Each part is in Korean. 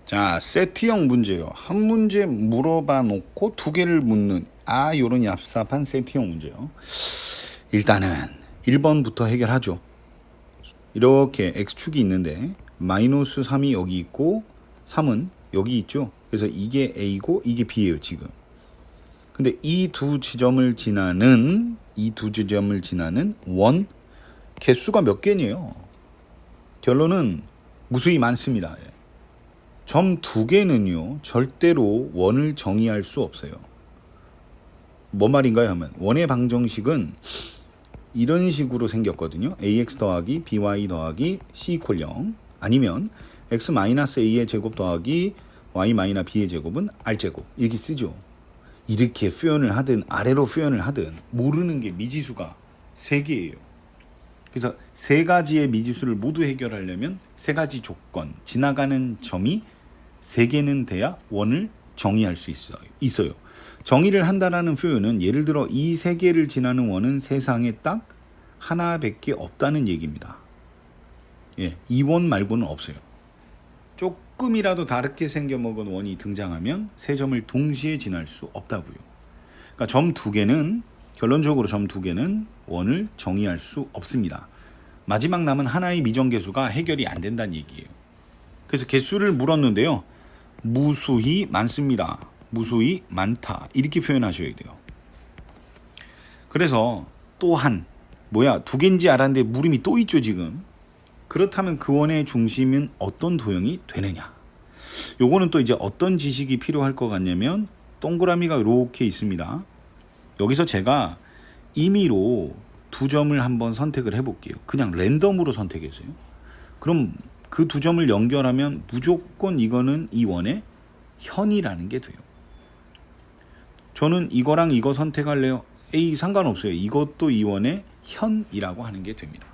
자, 세트형 문제요. 한 문제 물어봐 놓고 두 개를 묻는 요런 얍삽한 세트형 문제요. 일단은 1번부터 해결하죠. 이렇게 x축이 있는데 마이너스 3이 여기 있고 3은 여기 있죠. 그래서 이게 a고 이게 b예요, 지금. 근데 이 두 지점을 지나는 원 개수가 몇 개네요. 결론은 무수히 많습니다. 점 두 개는요, 절대로 원을 정의할 수 없어요. 뭔 말인가요 하면, 원의 방정식은 이런 식으로 생겼거든요. ax 더하기 by 더하기 c 이퀄 0, 아니면 x 마이너스 a의 제곱 더하기 y 마이너스 b의 제곱은 r제곱, 이렇게 쓰죠. 이렇게 표현을 하든 아래로 표현을 하든 모르는 게 미지수가 3개예요. 그래서 세 가지의 미지수를 모두 해결하려면 세 가지 조건, 지나가는 점이 3개는 돼야 원을 정의할 수 있어요. 정의를 한다라는 표현은 예를 들어 이 3개를 지나는 원은 세상에 딱 하나밖에 없다는 얘기입니다. 이 원 말고는 없어요. 조금이라도 다르게 생겨먹은 원이 등장하면 세 점을 동시에 지날 수 없다고요. 그러니까 점 두 개는, 결론적으로 점 두 개는 원을 정의할 수 없습니다. 마지막 남은 하나의 미정계수가 해결이 안 된다는 얘기예요. 그래서 개수를 물었는데요, 무수히 많습니다. 무수히 많다, 이렇게 표현하셔야 돼요. 그래서 또한 두 개인지 알았는데 물음이 또 있죠, 지금. 그렇다면 그 원의 중심은 어떤 도형이 되느냐, 요거는 또 이제 어떤 지식이 필요할 것 같냐면, 동그라미가 이렇게 있습니다. 여기서 제가 임의로 두 점을 한번 선택을 해볼게요. 그냥 랜덤으로 선택했어요. 그럼 그 두 점을 연결하면 무조건 이거는 이 원의 현이라는 게 돼요. 저는 이거랑 이거 선택할래요. 상관없어요. 이것도 이 원의 현이라고 하는 게 됩니다.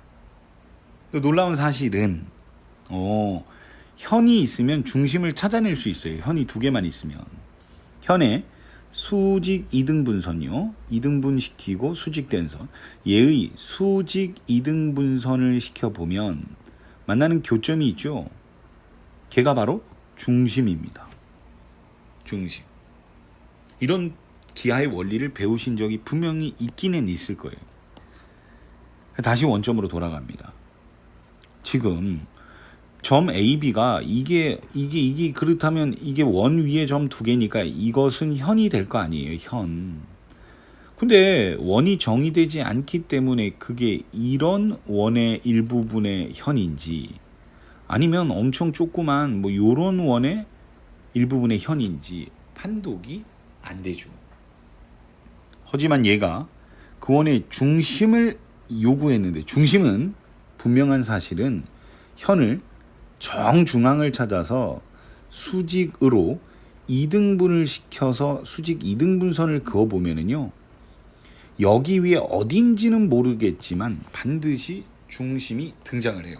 놀라운 사실은 현이 있으면 중심을 찾아낼 수 있어요. 현이 두 개만 있으면. 현의 수직 이등분선이요, 이등분시키고 수직된 선, 얘의 수직 이등분선을 시켜보면 만나는 교점이 있죠. 걔가 바로 중심입니다. 중심. 이런 기하의 원리를 배우신 적이 분명히 있기는 있을 거예요. 다시 원점으로 돌아갑니다. 지금 점 AB가 이게 그렇다면 이게 원 위에 점 두 개니까 이것은 현이 될 거 아니에요, 현. 근데 원이 정의되지 않기 때문에 그게 이런 원의 일부분의 현인지, 아니면 엄청 조그만 요런 원의 일부분의 현인지 판독이 안 되죠. 하지만 얘가 그 원의 중심을 요구했는데, 중심은 분명한 사실은 현을 정중앙을 찾아서 수직으로 2등분을 시켜서 수직 2등분선을 그어보면은요, 여기 위에 어딘지는 모르겠지만 반드시 중심이 등장을 해요.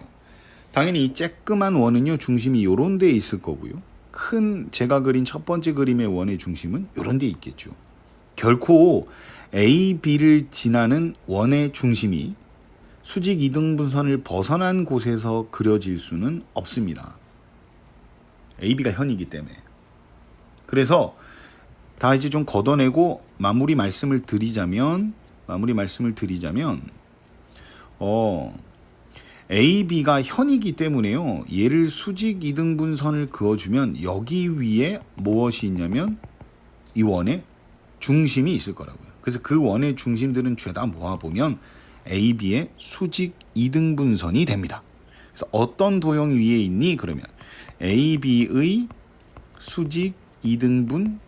당연히 이 쬐끄만 원은요, 중심이 요런 데에 있을 거고요, 큰 제가 그린 첫 번째 그림의 원의 중심은 요런 데에 있겠죠. 결코 A, B를 지나는 원의 중심이 수직 이등분선을 벗어난 곳에서 그려질 수는 없습니다. AB가 현이기 때문에. 그래서 다 이제 좀 걷어내고 마무리 말씀을 드리자면 AB가 현이기 때문에요, 얘를 수직 이등분선을 그어주면 여기 위에 무엇이 있냐면 이 원의 중심이 있을 거라고요. 그래서 그 원의 중심들은 죄다 모아보면 AB의 수직 이등분선이 됩니다. 그래서 어떤 도형 위에 있니? 그러면 AB의 수직 이등분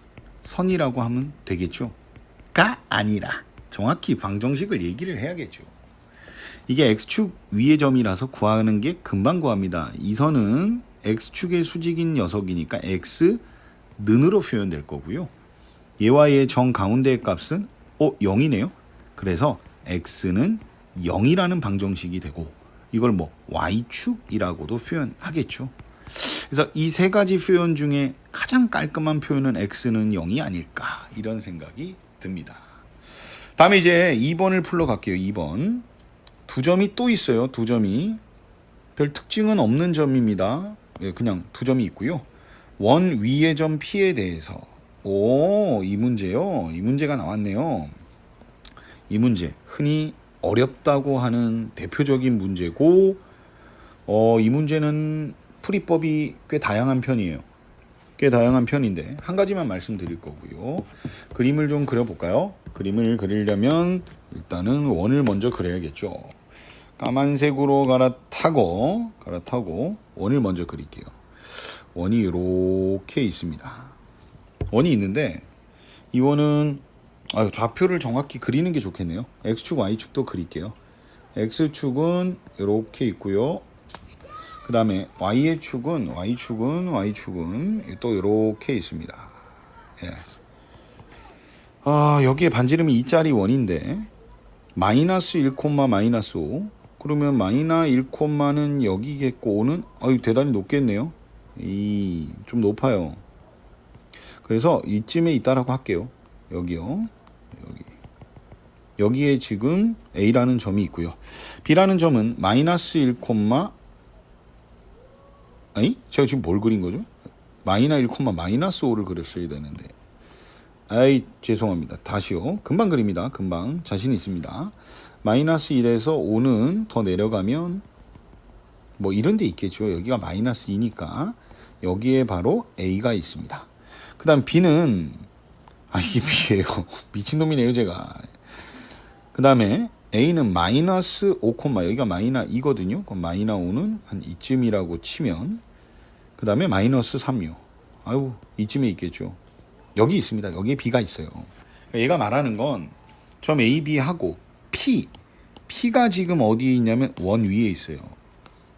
선이라고 하면 되겠죠. 가 아니라 정확히 방정식을 얘기를 해야겠죠. 이게 X축 위의 점이라서 구하는 게 금방 구합니다. 이 선은 X축의 수직인 녀석이니까 X는으로 표현될 거고요. 얘와 얘의 정 가운데의 값은 0이네요. 그래서 X는 0이라는 방정식이 되고, 이걸 Y축이라고도 표현하겠죠. 그래서 이 세 가지 표현 중에 가장 깔끔한 표현은 X는 0이 아닐까, 이런 생각이 듭니다. 다음에 이제 2번을 풀러 갈게요. 2번. 두 점이 또 있어요. 두 점이 별 특징은 없는 점입니다. 그냥 두 점이 있고요. 원 위의 점 P에 대해서 이 문제요. 이 문제가 나왔네요. 이 문제 흔히 어렵다고 하는 대표적인 문제고 이 문제는 풀이법이 꽤 다양한 편이에요. 꽤 다양한 편인데 한 가지만 말씀드릴 거고요. 그림을 좀 그려볼까요? 그림을 그리려면 일단은 원을 먼저 그려야겠죠. 까만색으로 갈아타고 원을 먼저 그릴게요. 원이 이렇게 있습니다. 원이 있는데 이 원은 좌표를 정확히 그리는 게 좋겠네요. X축, Y축도 그릴게요. X축은 이렇게 있고요. 그 다음에 Y의 축은 또 이렇게 있습니다. 예. 여기에 반지름이 2짜리 원인데 마이너스 1, 마이너스 5 그러면 마이너 1는 여기겠고 5는 대단히 높겠네요. 좀 높아요. 그래서 이쯤에 있다라고 할게요. 여기요. 여기에 지금 A라는 점이 있고요. B라는 점은 마이너스 1, 제가 지금 뭘 그린 거죠? 마이너 1, 마이너스 5를 그렸어야 되는데. 죄송합니다. 다시요. 금방 그립니다. 금방. 자신 있습니다. 마이너스 1에서 5는 더 내려가면 뭐 이런 데 있겠죠. 여기가 마이너스 2니까 여기에 바로 A가 있습니다. 그 다음 B는 이게 B예요. 미친놈이네요 제가. 그 다음에 A는 마이너스 5, 여기가 마이너 2거든요. 그럼 마이너 5는 한 이쯤이라고 치면 그 다음에 마이너스 3요. 이쯤에 있겠죠. 여기 있습니다. 여기에 B가 있어요. 얘가 말하는 건 점 A, B하고 P가 지금 어디에 있냐면 원 위에 있어요.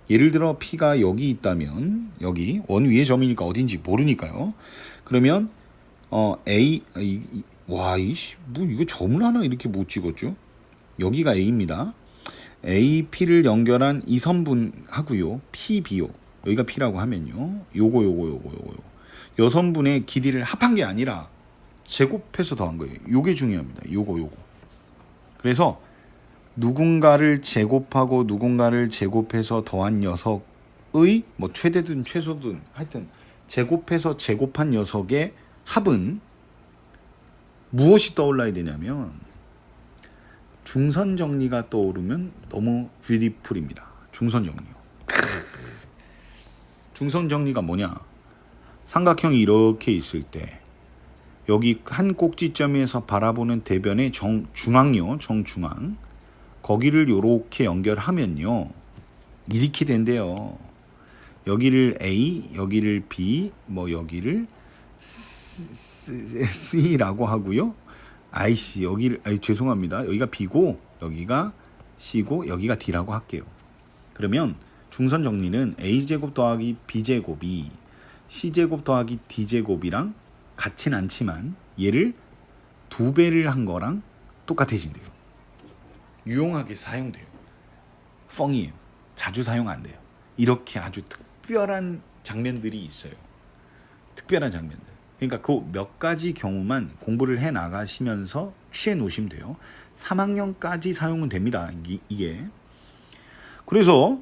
예를 들어 P가 여기 있다면 여기 원 위의 점이니까 어딘지 모르니까요. 그러면 뭐 이거 점을 하나 이렇게 못 찍었죠? 여기가 A입니다. A, P를 연결한 이 선분하고요. P, B요. 여기가 P라고 하면요. 요거. 여 선분의 길이를 합한 게 아니라 제곱해서 더한 거예요. 요게 중요합니다. 요거. 그래서 누군가를 제곱하고 누군가를 제곱해서 더한 녀석의 뭐 최대든 최소든 하여튼 제곱해서 제곱한 녀석의 합은 무엇이 떠올라야 되냐면 중선정리가 떠오르면 너무 뷰티풀입니다. 중선정리요. 중선정리가 뭐냐? 삼각형이 이렇게 있을 때 여기 한 꼭지점에서 바라보는 대변의 정중앙요. 정중앙. 거기를 이렇게 연결하면요. 이렇게 된대요. 여기를 A, 여기를 B, 뭐 여기를 C라고 하고요. 여기를 죄송합니다. 여기가 B고 여기가 C고 여기가 D라고 할게요. 그러면 중선 정리는 A제곱 더하기 B제곱이 C제곱 더하기 D제곱이랑 같진 않지만 얘를 2배를 한 거랑 똑같아진대요. 유용하게 사용돼요. 뻥이에요. 자주 사용 안 돼요. 이렇게 아주 특별한 장면들이 있어요. 특별한 장면들. 그러니까 그 몇 가지 경우만 공부를 해 나가시면서 취해 놓으시면 돼요. 3학년까지 사용은 됩니다. 이게. 그래서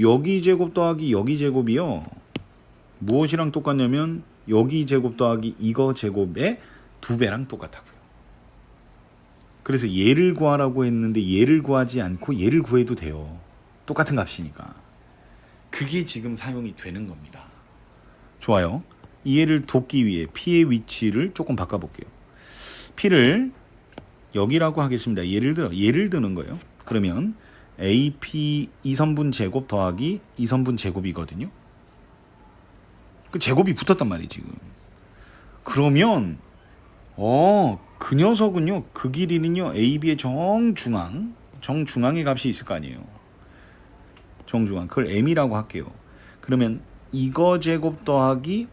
여기 제곱 더하기 여기 제곱이요. 무엇이랑 똑같냐면 여기 제곱 더하기 이거 제곱의 2배랑 똑같다고요. 그래서 얘를 구하라고 했는데 얘를 구하지 않고 얘를 구해도 돼요. 똑같은 값이니까. 그게 지금 사용이 되는 겁니다. 좋아요. 이해를 돕기 위해 P의 위치를 조금 바꿔볼게요. P를 여기라고 하겠습니다. 예를 드는 거예요. 그러면 AP 2선분 제곱 더하기 2선분 제곱이거든요. 그 제곱이 붙었단 말이에요, 지금. 그러면 그 녀석은요. 그 길이는요. AB의 정중앙의 값이 있을 거 아니에요. 정중앙. 그걸 M이라고 할게요. 그러면 이거 제곱 더하기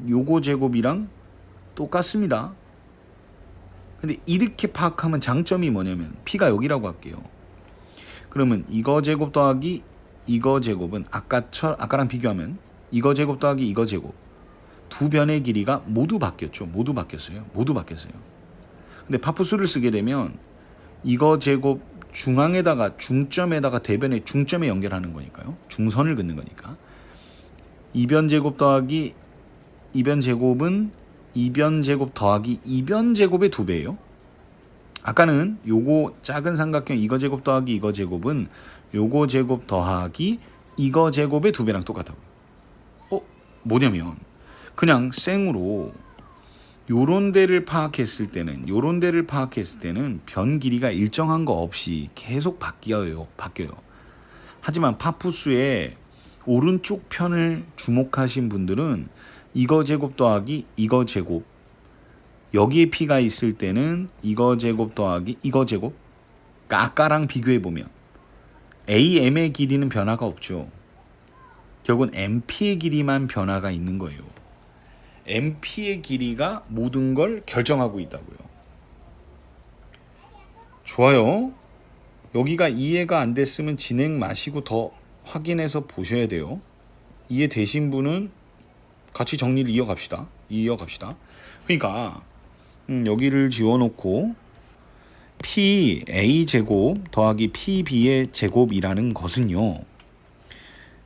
요거 제곱이랑 똑같습니다. 근데 이렇게 파악하면 장점이 뭐냐면 P가 여기라고 할게요. 그러면 이거 제곱 더하기 이거 제곱은 아까랑 비교하면 이거 제곱 더하기 이거 제곱 두 변의 길이가 모두 바뀌었죠. 모두 바뀌었어요. 근데 파푸수를 쓰게 되면 이거 제곱 중점에다가 대변의 중점에 연결하는 거니까요. 중선을 긋는 거니까. 이변 제곱 더하기 이변 제곱은 이변 제곱 더하기 이변 제곱의 2배예요. 아까는 요거 작은 삼각형 이거 제곱 더하기 이거 제곱은 요거 제곱 더하기 이거 제곱의 2배랑 똑같다고요. 뭐냐면 그냥 생으로 요런 데를 파악했을 때는 변 길이가 일정한 거 없이 계속 바뀌어요. 하지만 파푸스의 오른쪽 편을 주목하신 분들은 이거 제곱 더하기 이거 제곱, 여기에 p가 있을 때는 이거 제곱 더하기 이거 제곱, 그러니까 아까랑 비교해 보면 AM의 길이는 변화가 없죠. 결국은 MP의 길이만 변화가 있는 거예요. MP의 길이가 모든 걸 결정하고 있다고요. 좋아요. 여기가 이해가 안 됐으면 진행 마시고 더 확인해서 보셔야 돼요. 이해되신 분은 같이 정리를 이어갑시다. 그러니까 여기를 지워놓고 PA 제곱 더하기 PB의 제곱이라는 것은요,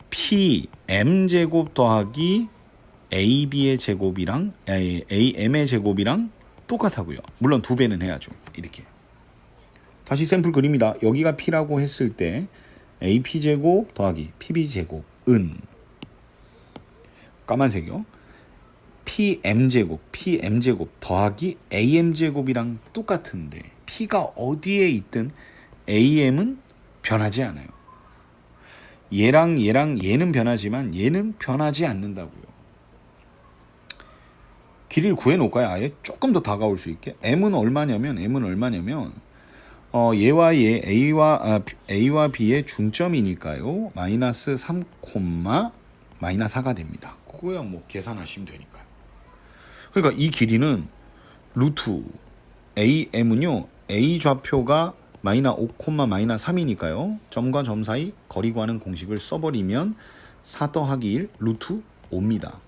PM 제곱 더하기 AB의 제곱이랑 AM의 제곱이랑 똑같다고요. 물론 2배는 해야죠. 이렇게. 다시 샘플 그립니다. 여기가 P라고 했을 때 AP 제곱 더하기 PB 제곱은 까만색이요. PM 제곱 더하기 AM 제곱이랑 똑같은데 P가 어디에 있든 AM은 변하지 않아요. 얘랑 얘는 변하지만 얘는 변하지 않는다고요. 길이를 구해놓을까요? 아예 조금 더 다가올 수 있게. M은 얼마냐면 얘와 얘 A와 B의 중점이니까요. 마이너스 3, 마이너스 4가 됩니다. 그거야 뭐 계산하시면 되니까요. 그러니까 이 길이는 루트 AM은요, A 좌표가 마이너스 5, 마이너스 3이니까요. 점과 점 사이 거리 구하는 공식을 써버리면 4 더하기 1 루트 5입니다.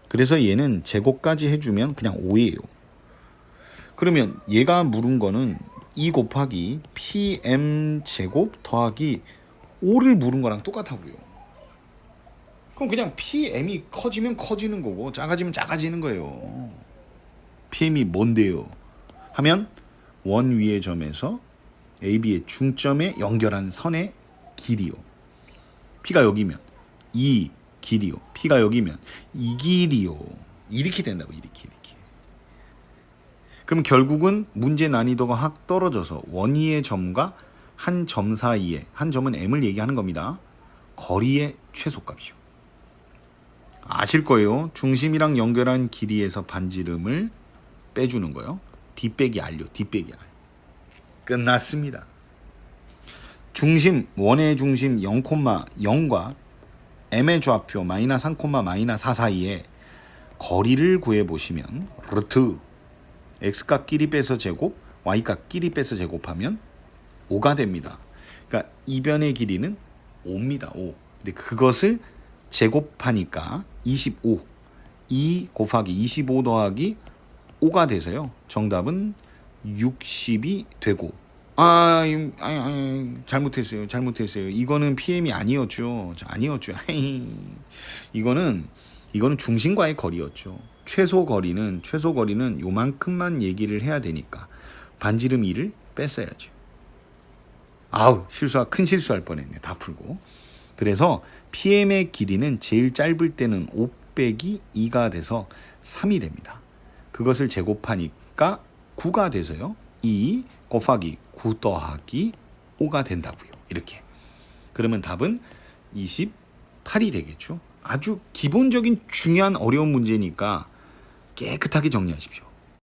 그래서 얘는 제곱까지 해주면 그냥 5예요. 그러면 얘가 물은 거는 2 곱하기 PM 제곱 더하기 5를 물은 거랑 똑같다고요. 그럼 그냥 PM이 커지면 커지는 거고 작아지면 작아지는 거예요. PM이 뭔데요? 하면 원 위의 점에서 AB의 중점에 연결한 선의 길이요. P가 여기면 이 길이요. P가 여기면 이 길이요. 이렇게 된다고. 이렇게. 그럼 결국은 문제 난이도가 확 떨어져서 원위의 점과 한 점 사이에, 한 점은 M을 얘기하는 겁니다. 거리의 최소값이죠. 아실 거예요. 중심이랑 연결한 길이에서 반지름을 빼주는 거예요. D 빼기 R요. 끝났습니다. 중심, 원의 중심 0,0과 M의 좌표 마이너스 3, 마이너스 4 사이에 거리를 구해보시면 루트 X값 끼리 빼서 제곱, Y값 끼리 빼서 제곱하면 5가 됩니다. 그러니까 이변의 길이는 5입니다. 5. 근데 그것을 제곱하니까 25. 2 곱하기 25 더하기 5가 돼서요. 정답은 60이 되고. 잘못했어요. 이거는 PM이 아니었죠. 이거는 중심과의 거리였죠. 최소 거리는 요만큼만 얘기를 해야 되니까 반지름 2를 뺐어야죠. 큰 실수할 뻔했네. 다 풀고. 그래서 PM의 길이는 제일 짧을 때는 5 빼기 2가 돼서 3이 됩니다. 그것을 제곱하니까 9가 돼서요. 2 곱하기 9 더하기 5가 된다고요. 이렇게. 그러면 답은 28이 되겠죠. 아주 기본적인 중요한 어려운 문제니까 깨끗하게 정리하십시오.